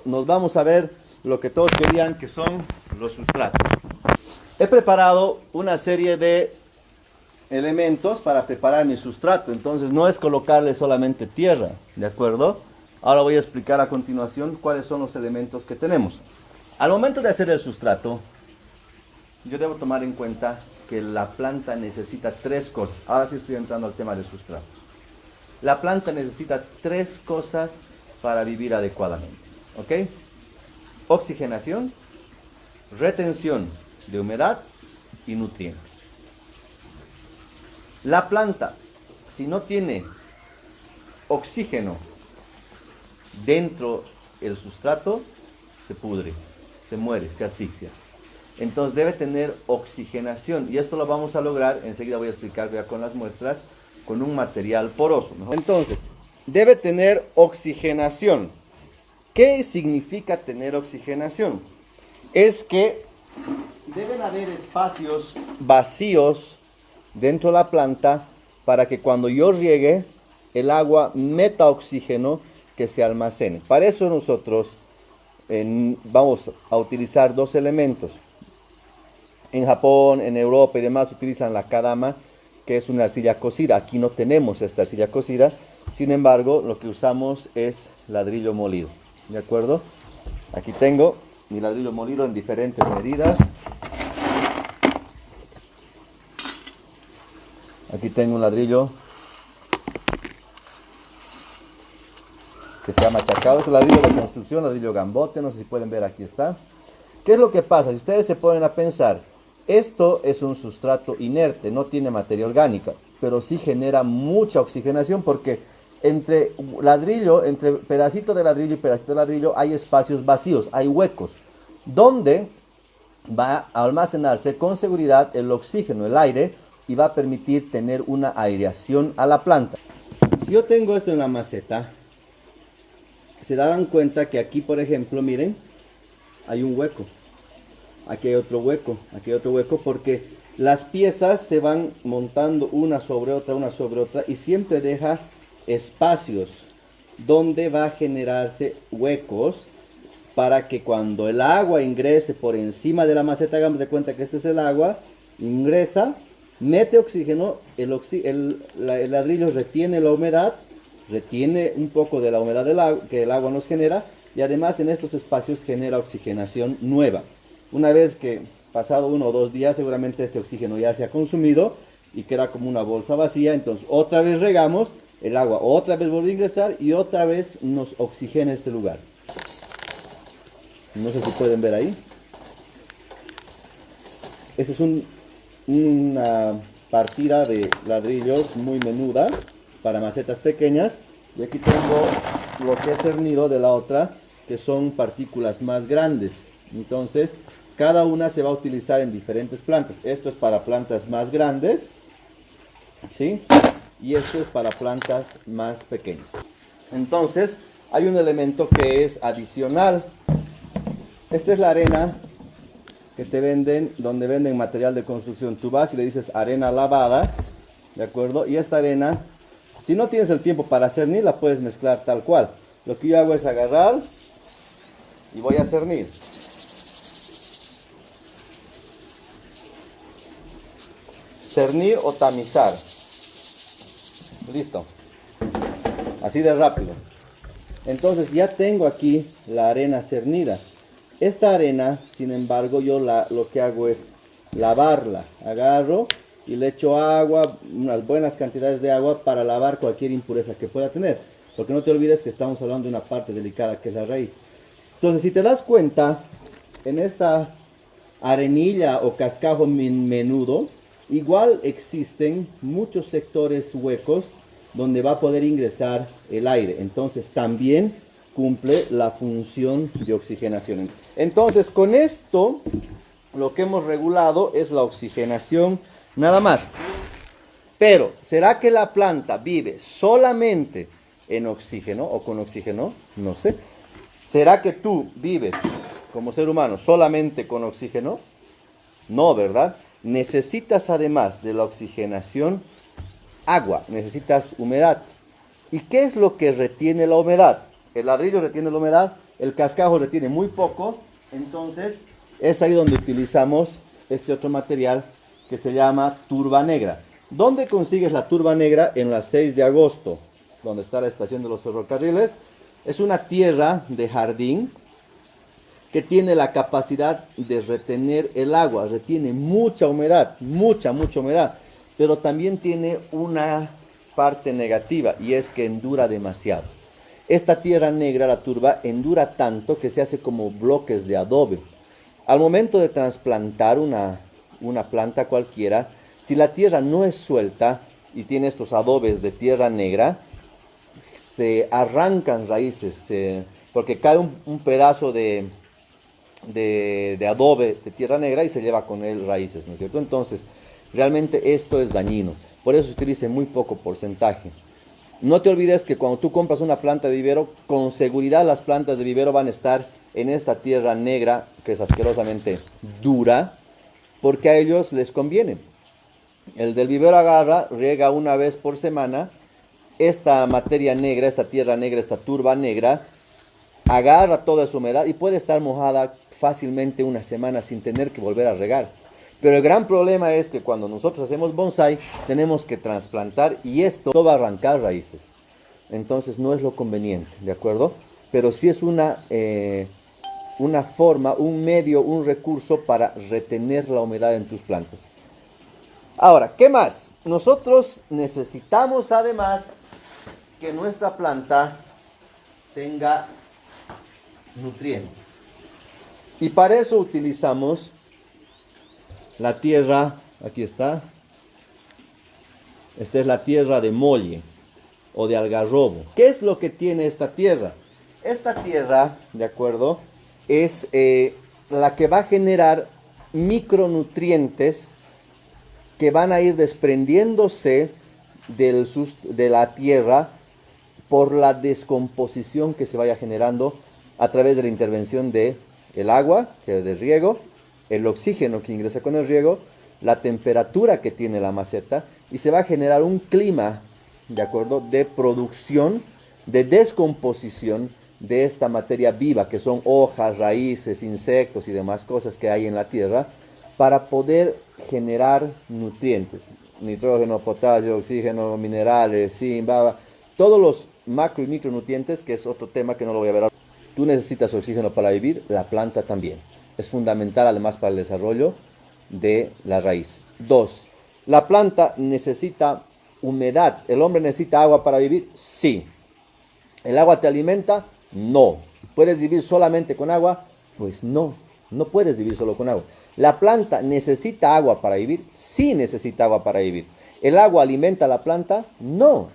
nos vamos a ver lo que todos querían, que son los sustratos. He preparado una serie de elementos para preparar mi sustrato, entonces no es colocarle solamente tierra, ¿de acuerdo? Ahora voy a explicar a continuación cuáles son los elementos que tenemos. Al momento de hacer el sustrato, yo debo tomar en cuenta que la planta necesita tres cosas. Ahora sí estoy entrando al tema de sustratos. La planta necesita tres cosas para vivir adecuadamente, ¿ok? Oxigenación, retención de humedad y nutrientes. La planta, si no tiene oxígeno dentro del sustrato, se pudre, se muere, se asfixia. Entonces debe tener oxigenación y esto lo vamos a lograr, enseguida voy a explicar ya con las muestras, con un material poroso, ¿no? Entonces, debe tener oxigenación. ¿Qué significa tener oxigenación? Es que deben haber espacios vacíos dentro de la planta para que cuando yo riegue, el agua meta oxígeno que se almacene. Para eso nosotros vamos a utilizar dos elementos. En Japón, en Europa y demás utilizan la kadama, que es una arcilla cocida. Aquí no tenemos esta arcilla cocida, sin embargo, lo que usamos es ladrillo molido. ¿De acuerdo? Aquí tengo mi ladrillo molido en diferentes medidas. Aquí tengo un ladrillo que se ha machacado. Es el ladrillo de construcción, ladrillo gambote, no sé si pueden ver, aquí está. ¿Qué es lo que pasa? Si ustedes se ponen a pensar, esto es un sustrato inerte, no tiene materia orgánica, pero sí genera mucha oxigenación porque entre ladrillo, entre pedacito de ladrillo y pedacito de ladrillo hay espacios vacíos, hay huecos, donde va a almacenarse con seguridad el oxígeno, el aire, y va a permitir tener una aireación a la planta. Si yo tengo esto en la maceta, se darán cuenta que aquí, por ejemplo, miren, hay un hueco. Aquí hay otro hueco, aquí hay otro hueco, porque las piezas se van montando una sobre otra, y siempre deja espacios donde va a generarse huecos para que cuando el agua ingrese por encima de la maceta, hagamos de cuenta que este es el agua, ingresa, mete oxígeno, el ladrillo retiene la humedad, retiene un poco de la humedad que el agua nos genera, y además en estos espacios genera oxigenación nueva. Una vez que pasado 1 o 2 días, seguramente este oxígeno ya se ha consumido y queda como una bolsa vacía. Entonces otra vez regamos, el agua otra vez vuelve a ingresar y otra vez nos oxigena este lugar. No sé si pueden ver ahí. Esta es una partida de ladrillos muy menuda para macetas pequeñas. Y aquí tengo lo que es cernido de la otra, que son partículas más grandes. Entonces, cada una se va a utilizar en diferentes plantas. Esto es para plantas más grandes, ¿sí? Y esto es para plantas más pequeñas. Entonces, hay un elemento que es adicional. Esta es la arena que te venden, donde venden material de construcción. Tú vas y le dices arena lavada, ¿de acuerdo? Y esta arena, si no tienes el tiempo para cernir, la puedes mezclar tal cual. Lo que yo hago es agarrar y voy a cernir. Cernir o tamizar. Listo. Así de rápido. Entonces ya tengo aquí la arena cernida. Esta arena, sin embargo, yo lo que hago es lavarla. Agarro y le echo agua, unas buenas cantidades de agua para lavar cualquier impureza que pueda tener. Porque no te olvides que estamos hablando de una parte delicada que es la raíz. Entonces, si te das cuenta, en esta arenilla o cascajo menudo, igual existen muchos sectores huecos donde va a poder ingresar el aire. Entonces también cumple la función de oxigenación. Entonces con esto lo que hemos regulado es la oxigenación nada más. Pero ¿será que la planta vive solamente en oxígeno o con oxígeno? No sé. ¿Será que tú vives como ser humano solamente con oxígeno? No, ¿verdad? Necesitas además de la oxigenación agua, necesitas humedad. ¿Y qué es lo que retiene la humedad? ¿El ladrillo retiene la humedad? el cascajo retiene muy poco, entonces es ahí donde utilizamos este otro material que se llama turba negra. ¿Dónde consigues la turba negra? En la 6 de agosto, donde está la estación de los ferrocarriles. Es una tierra de jardín que tiene la capacidad de retener el agua, retiene mucha humedad, mucha humedad, pero también tiene una parte negativa y es que endura demasiado. Esta tierra negra, la turba, endura tanto que se hace como bloques de adobe. Al momento de trasplantar una planta cualquiera, si la tierra no es suelta y tiene estos adobes de tierra negra, se arrancan raíces, porque cae un pedazo de adobe de tierra negra y se lleva con él raíces, ¿no es cierto? Entonces, realmente esto es dañino. Por eso se utiliza muy poco porcentaje. No te olvides que cuando tú compras una planta de vivero, con seguridad las plantas de vivero van a estar en esta tierra negra, que es asquerosamente dura, porque a ellos les conviene. El del vivero agarra, riega una vez por semana, esta materia negra, esta tierra negra, esta turba negra, agarra toda su humedad y puede estar mojada fácilmente una semana sin tener que volver a regar. Pero el gran problema es que cuando nosotros hacemos bonsai, tenemos que trasplantar y esto va a arrancar raíces. Entonces no es lo conveniente, ¿de acuerdo? Pero sí es una forma, un medio, un recurso para retener la humedad en tus plantas. Ahora, ¿qué más? Nosotros necesitamos además que nuestra planta tenga nutrientes. Y para eso utilizamos la tierra, aquí está. Esta es la tierra de molle o de algarrobo. ¿Qué es lo que tiene esta tierra? Esta tierra, de acuerdo, es la que va a generar micronutrientes que van a ir desprendiéndose de la tierra por la descomposición que se vaya generando a través de la intervención del agua, que es de riego, el oxígeno que ingresa con el riego, la temperatura que tiene la maceta, y se va a generar un clima, ¿de acuerdo?, de producción, de descomposición de esta materia viva, que son hojas, raíces, insectos y demás cosas que hay en la tierra, para poder generar nutrientes, nitrógeno, potasio, oxígeno, minerales, zinc, todos los macro y micronutrientes, que es otro tema que no lo voy a ver ahora. Tú necesitas oxígeno para vivir, la planta también. Es fundamental además para el desarrollo de la raíz. 2. La planta necesita humedad. ¿El hombre necesita agua para vivir? Sí. ¿El agua te alimenta? No. ¿Puedes vivir solamente con agua? Pues no. No puedes vivir solo con agua. ¿La planta necesita agua para vivir? Sí necesita agua para vivir. ¿El agua alimenta a la planta? No.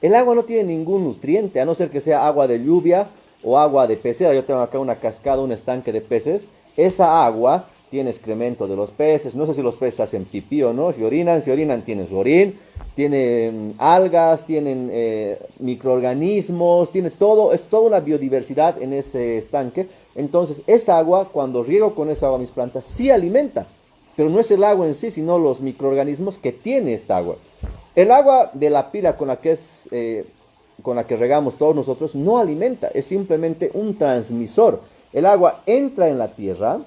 El agua no tiene ningún nutriente, a no ser que sea agua de lluvia o agua de pecera. Yo tengo acá una cascada, un estanque de peces. Esa agua tiene excremento de los peces. No sé si los peces hacen pipí o no. Si orinan, tienen su orín. Tienen algas, tienen microorganismos, tiene todo, es toda una biodiversidad en ese estanque. Entonces, esa agua, cuando riego con esa agua mis plantas, sí alimenta. Pero no es el agua en sí, sino los microorganismos que tiene esta agua. El agua de la pila con la que regamos todos nosotros no alimenta, es simplemente un transmisor. El agua entra en la tierra,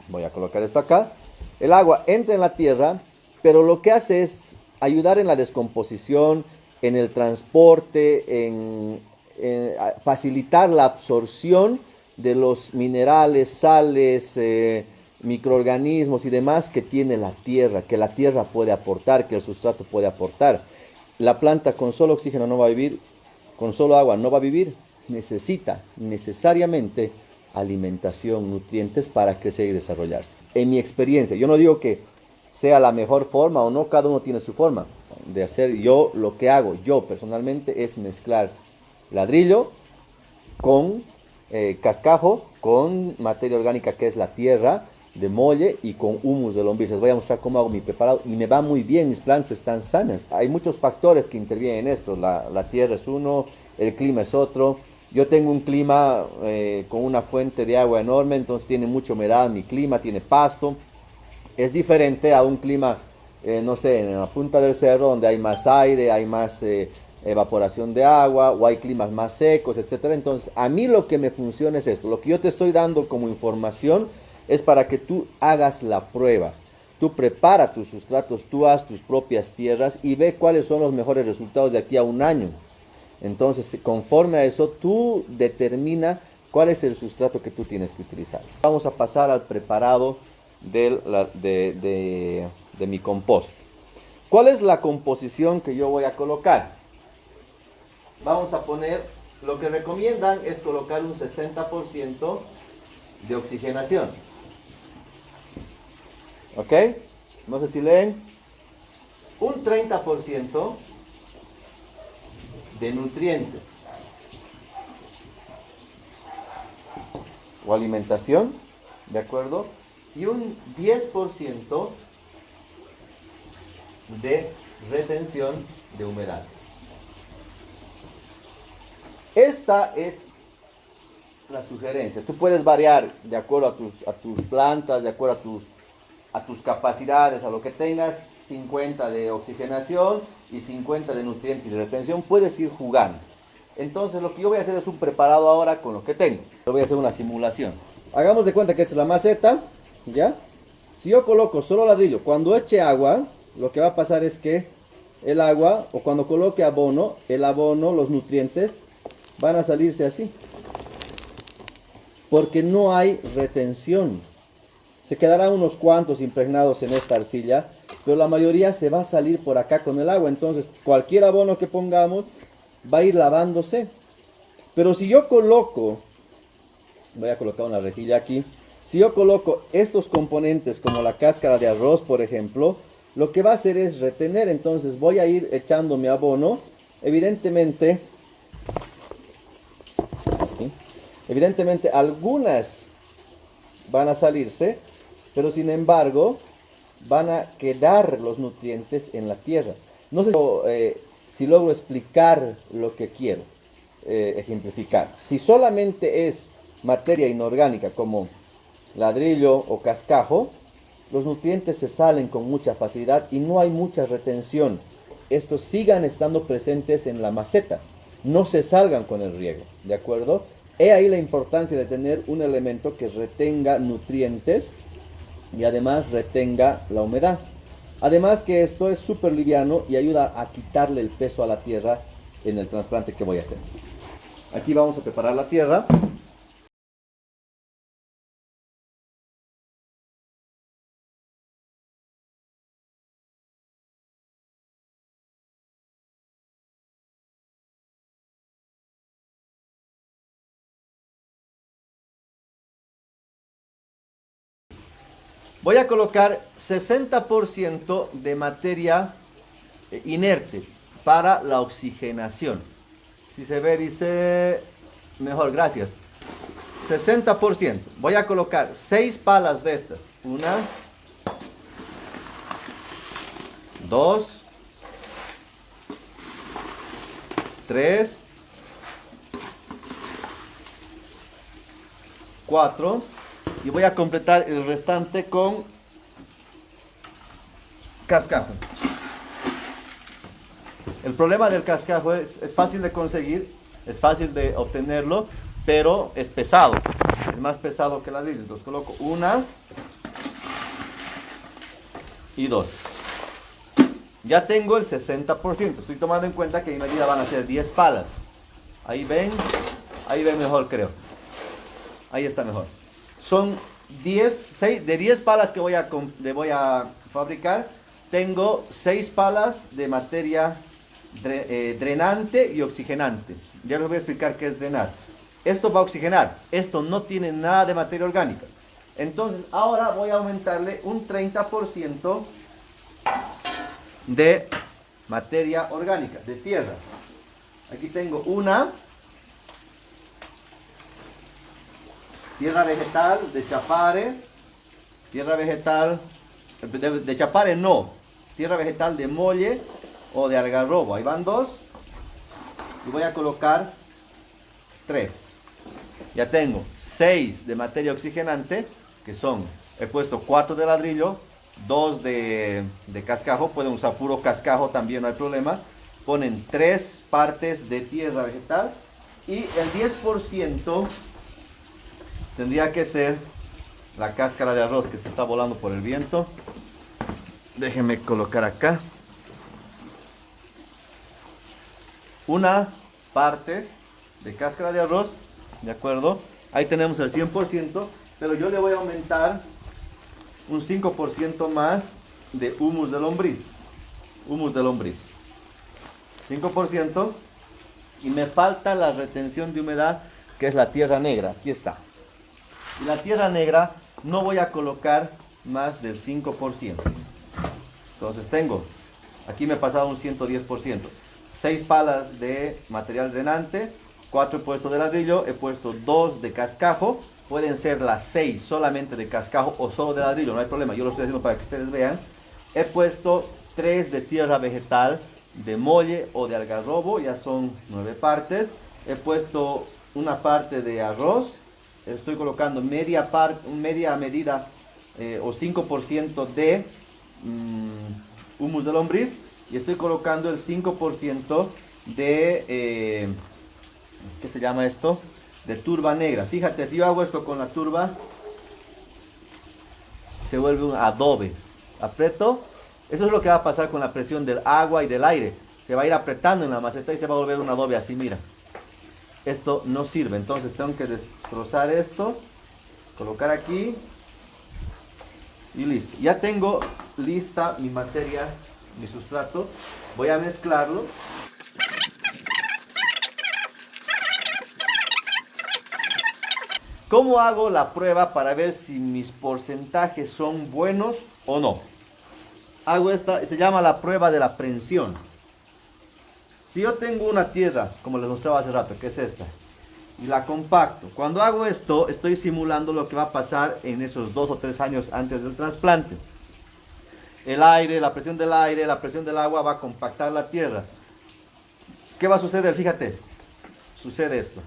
voy a colocar esto acá, el agua entra en la tierra, pero lo que hace es ayudar en la descomposición, en el transporte, en facilitar la absorción de los minerales, sales, microorganismos y demás que tiene la tierra, que la tierra puede aportar, que el sustrato puede aportar. La planta con solo oxígeno no va a vivir, con solo agua no va a vivir, necesita necesariamente alimentación, nutrientes para crecer y desarrollarse. En mi experiencia, yo no digo que sea la mejor forma o no, cada uno tiene su forma de hacer. Yo lo que hago, yo personalmente, es mezclar ladrillo con cascajo, con materia orgánica que es la tierra de molle y con humus de lombriz. Les voy a mostrar cómo hago mi preparado y me va muy bien, mis plantas están sanas. Hay muchos factores que intervienen en esto, la tierra es uno, el clima es otro. Yo tengo un clima con una fuente de agua enorme, entonces tiene mucha humedad mi clima, tiene pasto. Es diferente a un clima, no sé, en la punta del cerro donde hay más aire, hay más evaporación de agua o hay climas más secos, etcétera. Entonces, a mí lo que me funciona es esto. Lo que yo te estoy dando como información es para que tú hagas la prueba. Tú prepara tus sustratos, tú haz tus propias tierras y ve cuáles son los mejores resultados de aquí a un año. Entonces, conforme a eso, tú determina cuál es el sustrato que tú tienes que utilizar. Vamos a pasar al preparado de mi compost. ¿Cuál es la composición que yo voy a colocar? Vamos a poner, lo que recomiendan es colocar un 60% de oxigenación. ¿Ok? No sé si leen. Un 30% de nutrientes o alimentación, ¿de acuerdo? Y un 10% de retención de humedad. Esta es la sugerencia. Tú puedes variar de acuerdo a tus plantas, de acuerdo a tus capacidades, a lo que tengas, 50 de oxigenación y 50 de nutrientes y de retención, puedes ir jugando. Entonces lo que yo voy a hacer es un preparado ahora con lo que tengo. Yo voy a hacer una simulación. Hagamos de cuenta que esta es la maceta, ¿ya? Si yo coloco solo ladrillo, cuando eche agua, lo que va a pasar es que el agua, o cuando coloque abono, el abono, los nutrientes, van a salirse así. Porque no hay retención. Se quedarán unos cuantos impregnados en esta arcilla, pero la mayoría se va a salir por acá con el agua. Entonces, cualquier abono que pongamos va a ir lavándose. Pero si yo coloco, voy a colocar una rejilla aquí, si yo coloco estos componentes como la cáscara de arroz, por ejemplo, lo que va a hacer es retener. Entonces voy a ir echando mi abono. Evidentemente algunas van a salirse, pero sin embargo van a quedar los nutrientes en la tierra. No sé si logro explicar lo que quiero ejemplificar. Si solamente es materia inorgánica como ladrillo o cascajo, los nutrientes se salen con mucha facilidad y no hay mucha retención. Estos sigan estando presentes en la maceta, no se salgan con el riego, ¿de acuerdo? He ahí la importancia de tener un elemento que retenga nutrientes y además retenga la humedad. Además que esto es súper liviano y ayuda a quitarle el peso a la tierra en el trasplante que voy a hacer. Aquí vamos a preparar la tierra. Voy a colocar 60% de materia inerte para la oxigenación. Si se ve, dice mejor, gracias. 60%. Voy a colocar 6 palas de estas. 1, 2, 3, 4. Y voy a completar el restante con cascajo. El problema del cascajo es fácil de conseguir, es fácil de obtenerlo, pero es pesado. Es más pesado que la ladrillo. Entonces coloco 1 y 2. Ya tengo el 60%. Estoy tomando en cuenta que mi medida van a ser 10 palas. Ahí ven mejor, creo. Ahí está mejor. Son 6, de 10 palas que voy a fabricar, tengo 6 palas de materia drenante y oxigenante. Ya les voy a explicar qué es drenar. Esto va a oxigenar, esto no tiene nada de materia orgánica. Entonces ahora voy a aumentarle un 30% de materia orgánica, de tierra. Aquí tengo una tierra vegetal de chapare, tierra vegetal de chapare no, tierra vegetal de molle o de algarrobo. Ahí van 2 y voy a colocar 3. Ya tengo 6 de materia oxigenante, que son, he puesto 4 de ladrillo, 2 de cascajo, pueden usar puro cascajo también, no hay problema, ponen 3 partes de tierra vegetal y el 10% tendría que ser la cáscara de arroz que se está volando por el viento. Déjenme colocar acá. Una parte de cáscara de arroz, ¿de acuerdo? Ahí tenemos el 100%, pero yo le voy a aumentar un 5% más de humus de lombriz. Humus de lombriz. 5%. Y me falta la retención de humedad, que es la tierra negra. Aquí está. Y la tierra negra no voy a colocar más del 5%. Entonces tengo, aquí me he pasado un 110%. 6 palas de material drenante, 4 he puesto de ladrillo, he puesto 2 de cascajo. Pueden ser las 6 solamente de cascajo o solo de ladrillo, no hay problema. Yo lo estoy haciendo para que ustedes vean. He puesto 3 de tierra vegetal, de molle o de algarrobo, ya son 9 partes. He puesto una parte de arroz. Estoy colocando media medida o 5% de humus de lombriz. Y estoy colocando el 5% de, ¿qué se llama esto? De turba negra. Fíjate, si yo hago esto con la turba, se vuelve un adobe. Aprieto. Eso es lo que va a pasar con la presión del agua y del aire. Se va a ir apretando en la maceta y se va a volver un adobe así, mira. Esto no sirve, entonces tengo que destrozar esto, colocar aquí y listo. Ya tengo lista mi materia, mi sustrato. Voy a mezclarlo. ¿Cómo hago la prueba para ver si mis porcentajes son buenos o no? Hago esta, se llama la prueba de la prensión. Si yo tengo una tierra, como les mostraba hace rato, que es esta, y la compacto, cuando hago esto, estoy simulando lo que va a pasar en esos 2 o 3 años antes del trasplante. El aire, la presión del aire, la presión del agua va a compactar la tierra. ¿Qué va a suceder? Fíjate, sucede esto.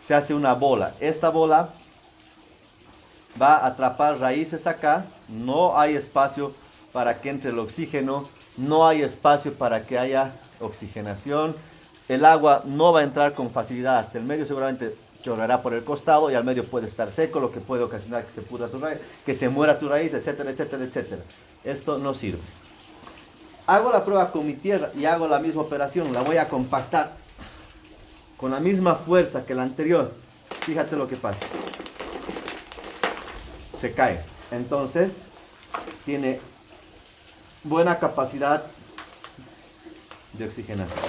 Se hace una bola. Esta bola va a atrapar raíces acá. No hay espacio para que entre el oxígeno. No hay espacio para que haya oxigenación. El agua no va a entrar con facilidad hasta el medio. Seguramente chorreará por el costado y al medio puede estar seco, lo que puede ocasionar que se pudra tu raíz, que se muera tu raíz, etcétera, etcétera, etcétera. Esto no sirve. Hago la prueba con mi tierra y hago la misma operación. La voy a compactar con la misma fuerza que la anterior. Fíjate lo que pasa. Se cae. Entonces, tiene buena capacidad de oxigenación.